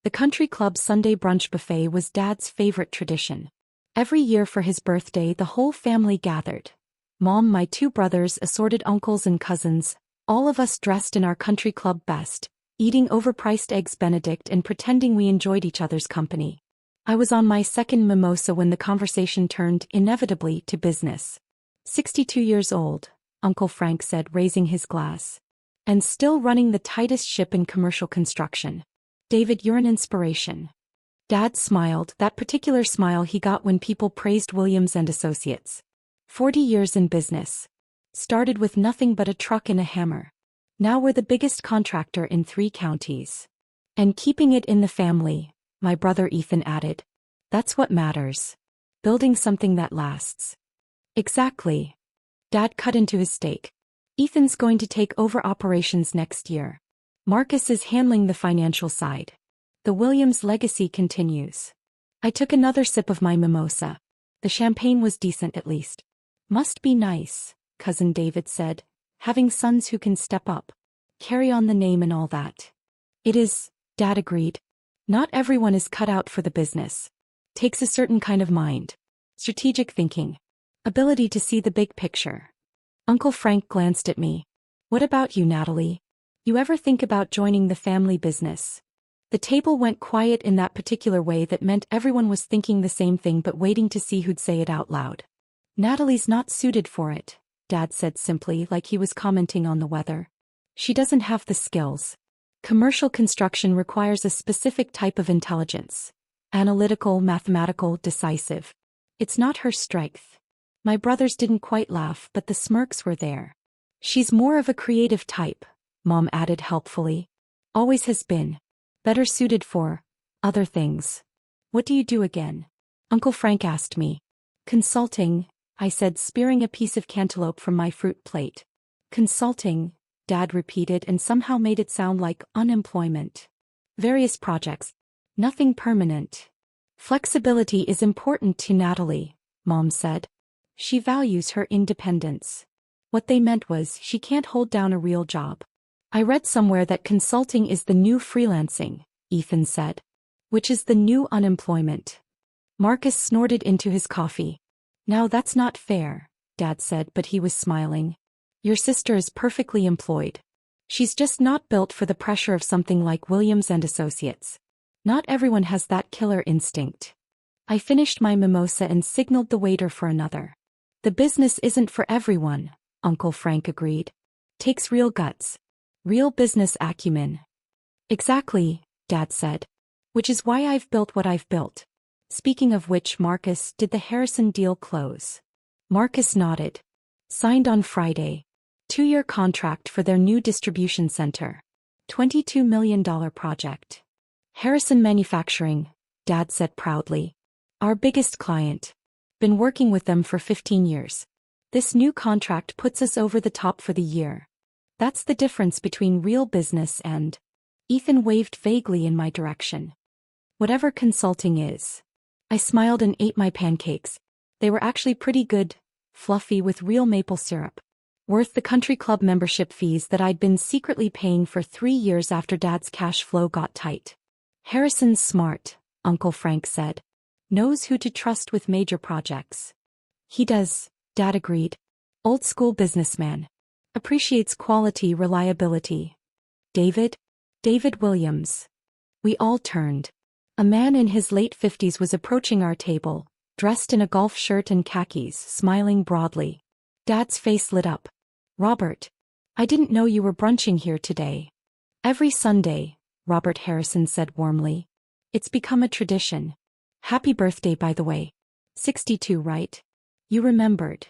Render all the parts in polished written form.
The country club Sunday brunch buffet was Dad's favorite tradition. Every year for his birthday the whole family gathered. Mom, my two brothers, assorted uncles and cousins, all of us dressed in our country club best, eating overpriced eggs Benedict and pretending we enjoyed each other's company. I was on my second mimosa when the conversation turned inevitably to business. 62 years old, Uncle Frank said, raising his glass. And still running the tightest ship in commercial construction. David, you're an inspiration. Dad smiled, that particular smile he got when people praised Williams and Associates. 40 years in business. Started with nothing but a truck and a hammer. Now we're the biggest contractor in 3 counties. And keeping it in the family, my brother Ethan added. That's what matters. Building something that lasts. Exactly. Dad cut into his steak. Ethan's going to take over operations next year. Marcus is handling the financial side. The Williams legacy continues. I took another sip of my mimosa. The champagne was decent at least. Must be nice, Cousin David said, having sons who can step up. Carry on the name and all that. It is, Dad agreed. Not everyone is cut out for the business. Takes a certain kind of mind. Strategic thinking. Ability to see the big picture. Uncle Frank glanced at me. What about you, Natalie? You ever think about joining the family business? The table went quiet in that particular way that meant everyone was thinking the same thing but waiting to see who'd say it out loud. Natalie's not suited for it, Dad said simply, like he was commenting on the weather. She doesn't have the skills. Commercial construction requires a specific type of intelligence. Analytical, mathematical, decisive. It's not her strength. My brothers didn't quite laugh, but the smirks were there. She's more of a creative type, Mom added helpfully. Always has been. Better suited for other things. What do you do again? Uncle Frank asked me. Consulting, I said, spearing a piece of cantaloupe from my fruit plate. Consulting, Dad repeated and somehow made it sound like unemployment. Various projects. Nothing permanent. Flexibility is important to Natalie, Mom said. She values her independence. What they meant was she can't hold down a real job. I read somewhere that consulting is the new freelancing, Ethan said. Which is the new unemployment. Marcus snorted into his coffee. Now that's not fair, Dad said, but he was smiling. Your sister is perfectly employed. She's just not built for the pressure of something like Williams and Associates. Not everyone has that killer instinct. I finished my mimosa and signaled the waiter for another. The business isn't for everyone, Uncle Frank agreed. Takes real guts. Real business acumen. Exactly, Dad said. Which is why I've built what I've built. Speaking of which, Marcus, did the Harrison deal close? Marcus nodded. Signed on Friday. 2-year contract for their new distribution center. $22 million project. Harrison Manufacturing, Dad said proudly. Our biggest client. Been working with them for 15 years. This new contract puts us over the top for the year. That's the difference between real business and... Ethan waved vaguely in my direction. Whatever consulting is. I smiled and ate my pancakes. They were actually pretty good, fluffy with real maple syrup. Worth the country club membership fees that I'd been secretly paying for 3 years after Dad's cash flow got tight. Harrison's smart, Uncle Frank said. Knows who to trust with major projects. He does, Dad agreed. Old school businessman. Appreciates quality, reliability. David? David Williams. We all turned. A man in his late 50s was approaching our table, dressed in a golf shirt and khakis, smiling broadly. Dad's face lit up. Robert. I didn't know you were brunching here today. Every Sunday, Robert Harrison said warmly. It's become a tradition. Happy birthday, by the way. 62, right? You remembered.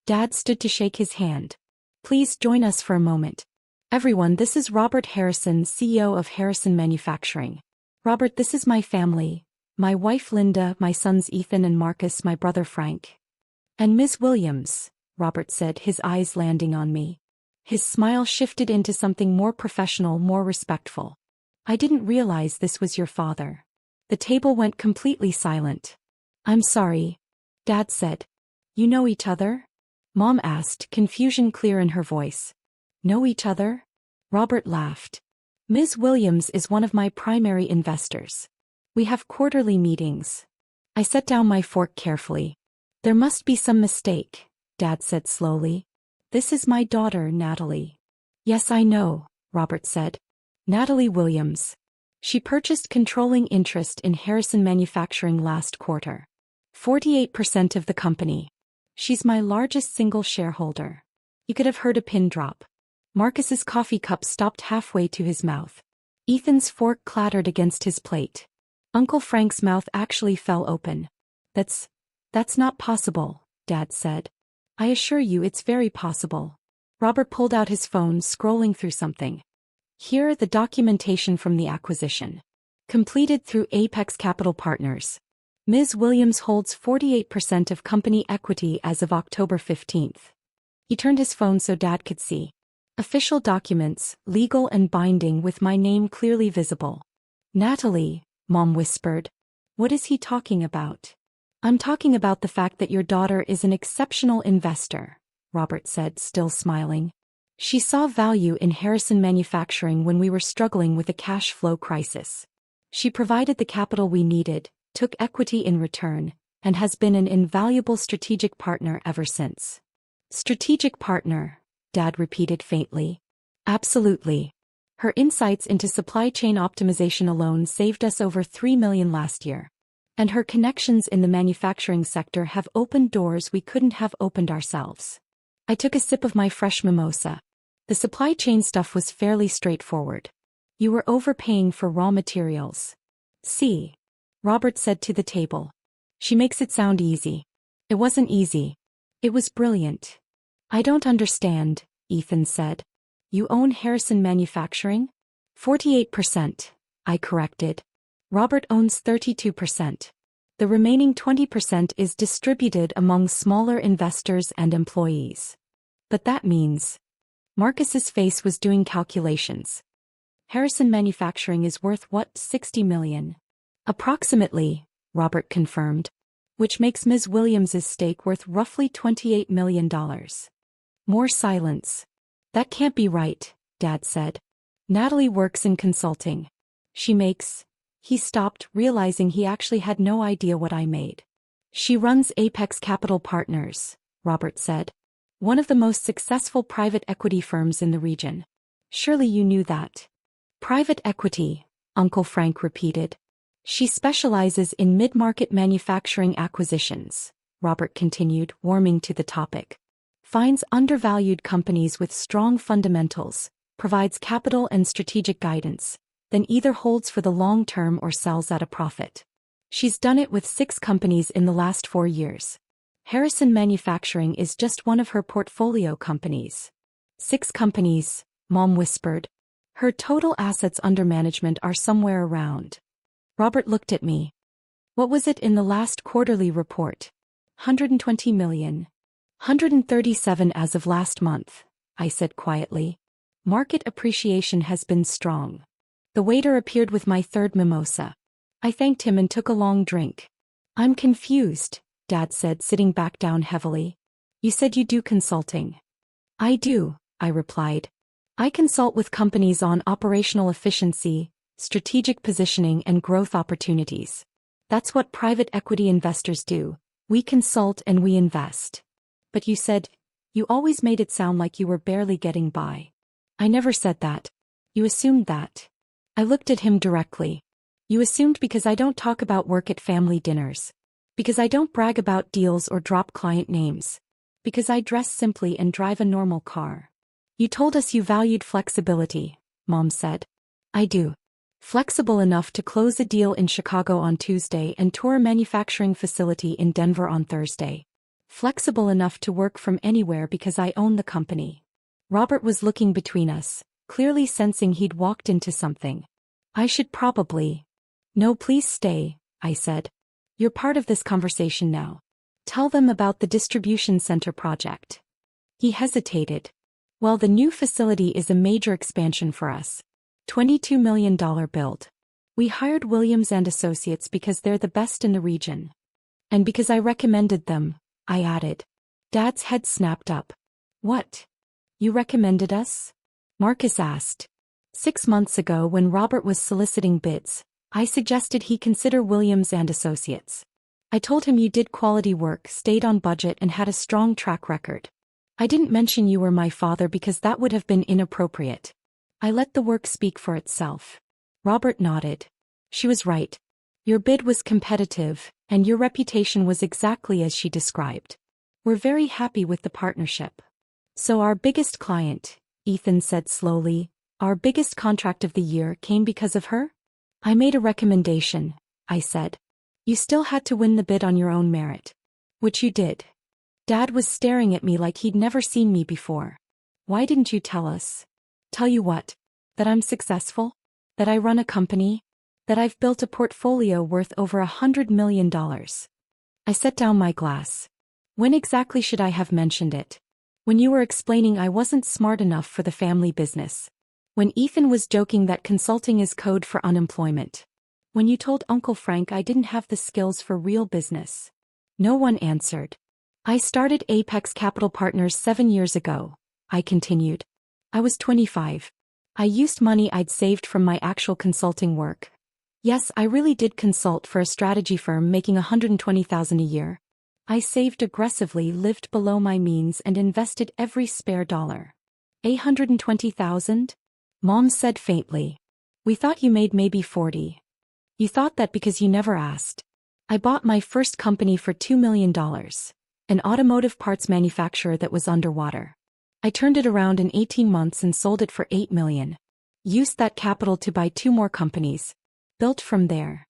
Dad stood to shake his hand. Please join us for a moment. Everyone, this is Robert Harrison, CEO of Harrison Manufacturing. Robert, this is my family. My wife Linda, my sons Ethan and Marcus, my brother Frank. And Ms. Williams, Robert said, his eyes landing on me. His smile shifted into something more professional, more respectful. I didn't realize this was your father. The table went completely silent. I'm sorry, Dad said. You know each other? Mom asked, confusion clear in her voice. Know each other? Robert laughed. Ms. Williams is one of my primary investors. We have quarterly meetings. I set down my fork carefully. There must be some mistake, Dad said slowly. This is my daughter, Natalie. Yes, I know, Robert said. Natalie Williams. She purchased controlling interest in Harrison Manufacturing last quarter. 48% of the company. She's my largest single shareholder. You could have heard a pin drop. Marcus's coffee cup stopped halfway to his mouth. Ethan's fork clattered against his plate. Uncle Frank's mouth actually fell open. That's not possible, Dad said. I assure you it's very possible. Robert pulled out his phone, scrolling through something. Here, the documentation from the acquisition. Completed through Apex Capital Partners. Ms. Williams holds 48% of company equity as of October 15th. He turned his phone so Dad could see. Official documents, legal and binding with my name clearly visible. Natalie, Mom whispered. What is he talking about? I'm talking about the fact that your daughter is an exceptional investor, Robert said, still smiling. She saw value in Harrison Manufacturing when we were struggling with a cash flow crisis. She provided the capital we needed, took equity in return, and has been an invaluable strategic partner ever since. Strategic partner, Dad repeated faintly. Absolutely. Her insights into supply chain optimization alone saved us over $3 million last year. And her connections in the manufacturing sector have opened doors we couldn't have opened ourselves. I took a sip of my fresh mimosa. The supply chain stuff was fairly straightforward. You were overpaying for raw materials. See, Robert said to the table. She makes it sound easy. It wasn't easy. It was brilliant. I don't understand, Ethan said. You own Harrison Manufacturing? 48%, I corrected. Robert owns 32%. The remaining 20% is distributed among smaller investors and employees. But that means... Marcus's face was doing calculations. Harrison Manufacturing is worth what, $60 million? Approximately, Robert confirmed. Which makes Ms. Williams's stake worth roughly $28 million. More silence. That can't be right, Dad said. Natalie works in consulting. She makes... He stopped, realizing he actually had no idea what I made. She runs Apex Capital Partners, Robert said. One of the most successful private equity firms in the region. Surely you knew that. Private equity, Uncle Frank repeated. She specializes in mid-market manufacturing acquisitions, Robert continued, warming to the topic. Finds undervalued companies with strong fundamentals, provides capital and strategic guidance, then either holds for the long term or sells at a profit. She's done it with 6 companies in the last 4 years. Harrison Manufacturing is just one of her portfolio companies. 6 companies, Mom whispered. Her total assets under management are somewhere around. Robert looked at me. What was it in the last quarterly report? 120 million. 137 as of last month, I said quietly. Market appreciation has been strong. The waiter appeared with my third mimosa. I thanked him and took a long drink. I'm confused, Dad said, sitting back down heavily. You said you do consulting. I do, I replied. I consult with companies on operational efficiency, strategic positioning and growth opportunities. That's what private equity investors do. We consult and we invest. But you said, you always made it sound like you were barely getting by. I never said that. You assumed that. I looked at him directly. You assumed because I don't talk about work at family dinners. Because I don't brag about deals or drop client names. Because I dress simply and drive a normal car. You told us you valued flexibility, Mom said. I do. Flexible enough to close a deal in Chicago on Tuesday and tour a manufacturing facility in Denver on Thursday. Flexible enough to work from anywhere because I own the company. Robert was looking between us, clearly sensing he'd walked into something. I should probably... No, please stay, I said. You're part of this conversation now. Tell them about the distribution center project. He hesitated. Well, the new facility is a major expansion for us. $22 million build. We hired Williams & Associates because they're the best in the region. And because I recommended them, I added. Dad's head snapped up. What? You recommended us? Marcus asked. 6 months ago when Robert was soliciting bids, I suggested he consider Williams and Associates. I told him you did quality work, stayed on budget and had a strong track record. I didn't mention you were my father because that would have been inappropriate. I let the work speak for itself. Robert nodded. She was right. Your bid was competitive, and your reputation was exactly as she described. We're very happy with the partnership. So our biggest client, Ethan said slowly, our biggest contract of the year came because of her? I made a recommendation, I said. You still had to win the bid on your own merit. Which you did. Dad was staring at me like he'd never seen me before. Why didn't you tell us? Tell you what? That I'm successful? That I run a company? That I've built a portfolio worth over $100 million. I set down my glass. When exactly should I have mentioned it? When you were explaining I wasn't smart enough for the family business. When Ethan was joking that consulting is code for unemployment. When you told Uncle Frank I didn't have the skills for real business. No one answered. I started Apex Capital Partners 7 years ago, I continued. I was 25. I used money I'd saved from my actual consulting work. Yes, I really did consult for a strategy firm making $120,000 a year. I saved aggressively, lived below my means and invested every spare dollar. $120,000? Mom said faintly. We thought you made maybe 40. You thought that because you never asked. I bought my first company for $2 million. An automotive parts manufacturer that was underwater. I turned it around in 18 months and sold it for $8 million. Used that capital to buy 2 more companies. Built from there.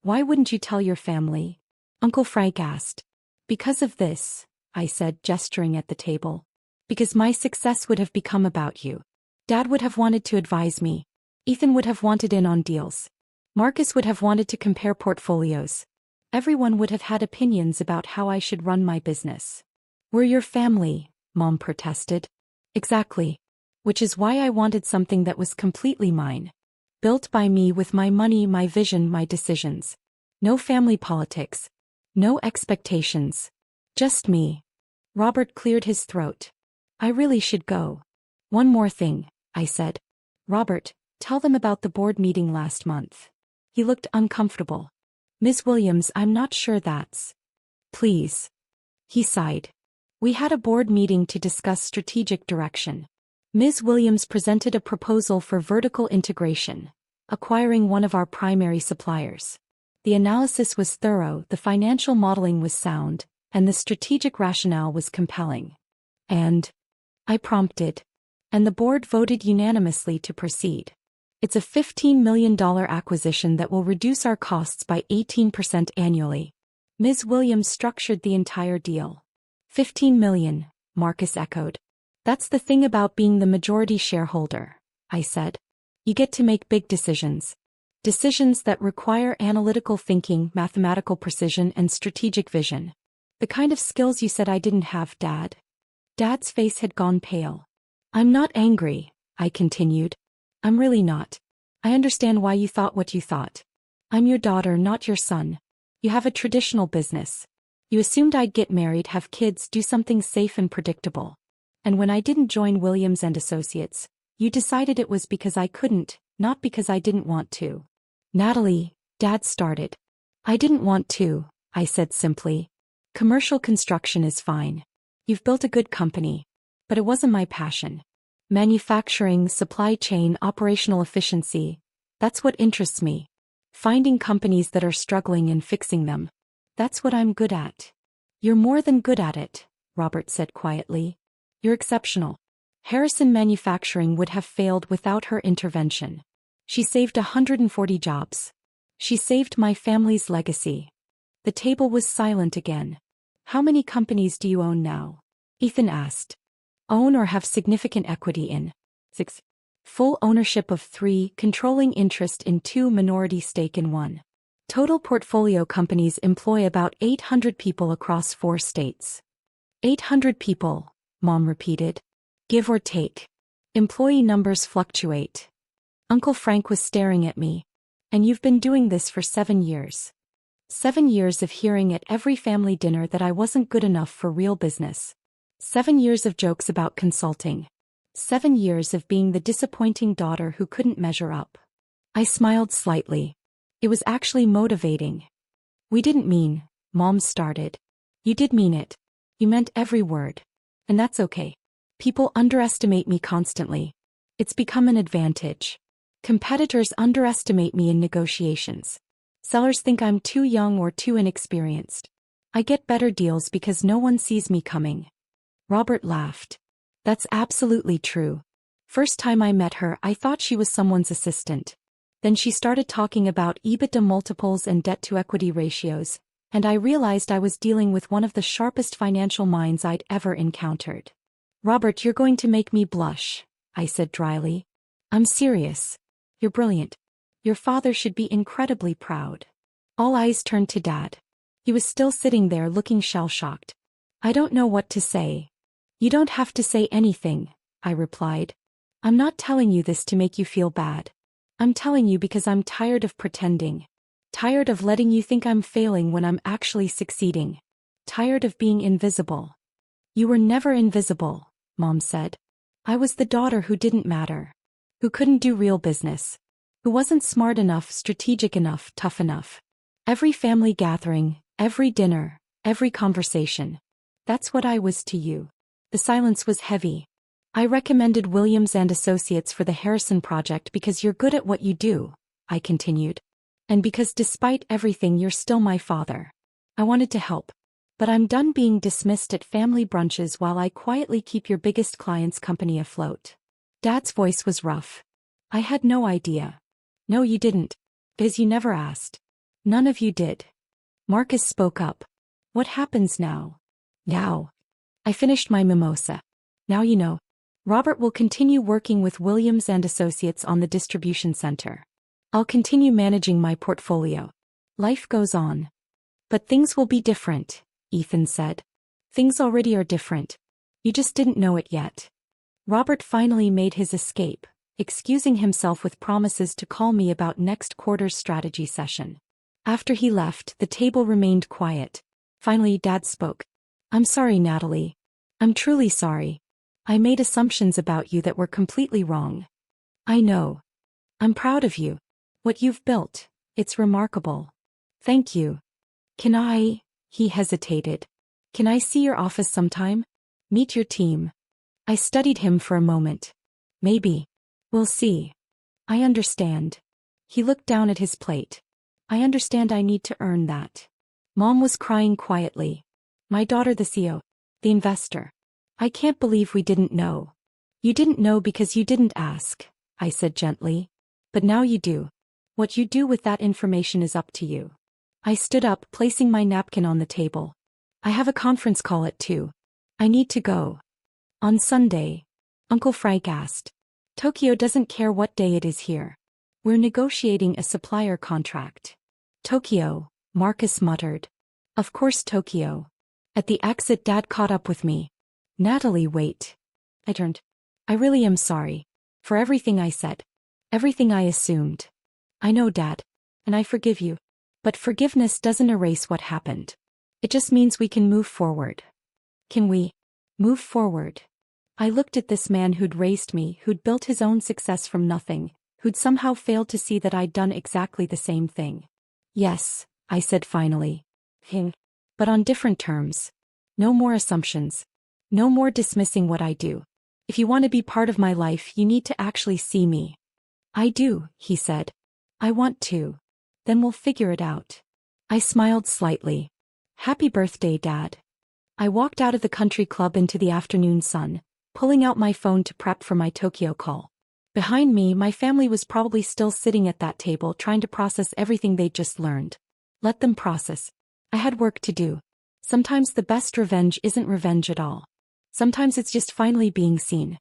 Why wouldn't you tell your family? Uncle Frank asked. Because of this, I said, gesturing at the table. Because my success would have become about you. Dad would have wanted to advise me. Ethan would have wanted in on deals. Marcus would have wanted to compare portfolios. Everyone would have had opinions about how I should run my business. We're your family, Mom protested. Exactly. Which is why I wanted something that was completely mine. Built by me with my money, my vision, my decisions. No family politics. No expectations. Just me. Robert cleared his throat. I really should go. One more thing, I said. Robert, tell them about the board meeting last month. He looked uncomfortable. Ms. Williams, I'm not sure that's. Please. He sighed. We had a board meeting to discuss strategic direction. Ms. Williams presented a proposal for vertical integration, acquiring one of our primary suppliers. The analysis was thorough, the financial modeling was sound, and the strategic rationale was compelling. And? I prompted. And the board voted unanimously to proceed. It's a $15 million acquisition that will reduce our costs by 18% annually. Ms. Williams structured the entire deal. 15 million, Marcus echoed. That's the thing about being the majority shareholder, I said. You get to make big decisions. Decisions that require analytical thinking, mathematical precision, and strategic vision. The kind of skills you said I didn't have, Dad. Dad's face had gone pale. I'm not angry, I continued. I'm really not. I understand why you thought what you thought. I'm your daughter, not your son. You have a traditional business. You assumed I'd get married, have kids, do something safe and predictable. And when I didn't join Williams and Associates, you decided it was because I couldn't, not because I didn't want to. Natalie, Dad started. I didn't want to, I said simply. Commercial construction is fine. You've built a good company. But it wasn't my passion. Manufacturing, supply chain, operational efficiency. That's what interests me. Finding companies that are struggling and fixing them. That's what I'm good at. You're more than good at it, Robert said quietly. You're exceptional. Harrison Manufacturing would have failed without her intervention. She saved 140 jobs. She saved my family's legacy. The table was silent again. How many companies do you own now? Ethan asked. Own or have significant equity in? 6. Full ownership of 3, controlling interest in 2, minority stake in 1. Total portfolio companies employ about 800 people across 4 states. 800 people, Mom repeated. Give or take. Employee numbers fluctuate. Uncle Frank was staring at me. And you've been doing this for 7 years. 7 years of hearing at every family dinner that I wasn't good enough for real business. 7 years of jokes about consulting. 7 years of being the disappointing daughter who couldn't measure up. I smiled slightly. It was actually motivating. We didn't mean, Mom started. You did mean it. You meant every word. And that's okay. People underestimate me constantly. It's become an advantage. Competitors underestimate me in negotiations. Sellers think I'm too young or too inexperienced. I get better deals because no one sees me coming. Robert laughed. That's absolutely true. First time I met her, I thought she was someone's assistant. Then she started talking about EBITDA multiples and debt-to-equity ratios, and I realized I was dealing with one of the sharpest financial minds I'd ever encountered. Robert, you're going to make me blush, I said dryly. I'm serious. You're brilliant. Your father should be incredibly proud. All eyes turned to Dad. He was still sitting there looking shell-shocked. I don't know what to say. You don't have to say anything, I replied. I'm not telling you this to make you feel bad. I'm telling you because I'm tired of pretending. Tired of letting you think I'm failing when I'm actually succeeding. Tired of being invisible. You were never invisible, Mom said. I was the daughter who didn't matter. Who couldn't do real business. Who wasn't smart enough, strategic enough, tough enough. Every family gathering, every dinner, every conversation. That's what I was to you. The silence was heavy. I recommended Williams and Associates for the Harrison project because you're good at what you do, I continued. And because despite everything you're still my father. I wanted to help. But I'm done being dismissed at family brunches while I quietly keep your biggest client's company afloat. Dad's voice was rough. I had no idea. No, you didn't. Because you never asked. None of you did. Marcus spoke up. What happens now? Now. I finished my mimosa. Now you know. Robert will continue working with Williams and Associates on the distribution center. I'll continue managing my portfolio. Life goes on. But things will be different, Ethan said. Things already are different. You just didn't know it yet. Robert finally made his escape, excusing himself with promises to call me about next quarter's strategy session. After he left, the table remained quiet. Finally, Dad spoke. I'm sorry, Natalie. I'm truly sorry. I made assumptions about you that were completely wrong. I know. I'm proud of you. What you've built, it's remarkable. Thank you. Can I? He hesitated. Can I see your office sometime? Meet your team. I studied him for a moment. Maybe. We'll see. I understand. He looked down at his plate. I understand I need to earn that. Mom was crying quietly. My daughter, the CEO. The investor. I can't believe we didn't know. You didn't know because you didn't ask, I said gently. But now you do. What you do with that information is up to you. I stood up, placing my napkin on the table. I have a conference call at 2. I need to go. On Sunday, Uncle Frank asked. Tokyo doesn't care what day it is here. We're negotiating a supplier contract. Tokyo, Marcus muttered. Of course Tokyo. At the exit, Dad caught up with me. Natalie, wait. I turned. I really am sorry. For everything I said. Everything I assumed. I know, Dad. And I forgive you. But forgiveness doesn't erase what happened. It just means we can move forward. Can we? Move forward. I looked at this man who'd raised me, who'd built his own success from nothing, who'd somehow failed to see that I'd done exactly the same thing. Yes, I said finally. But on different terms. No more assumptions. No more dismissing what I do. If you want to be part of my life, you need to actually see me. I do, he said. I want to. Then we'll figure it out. I smiled slightly. Happy birthday, Dad. I walked out of the country club into the afternoon sun, pulling out my phone to prep for my Tokyo call. Behind me, my family was probably still sitting at that table trying to process everything they'd just learned. Let them process. I had work to do. Sometimes the best revenge isn't revenge at all. Sometimes it's just finally being seen.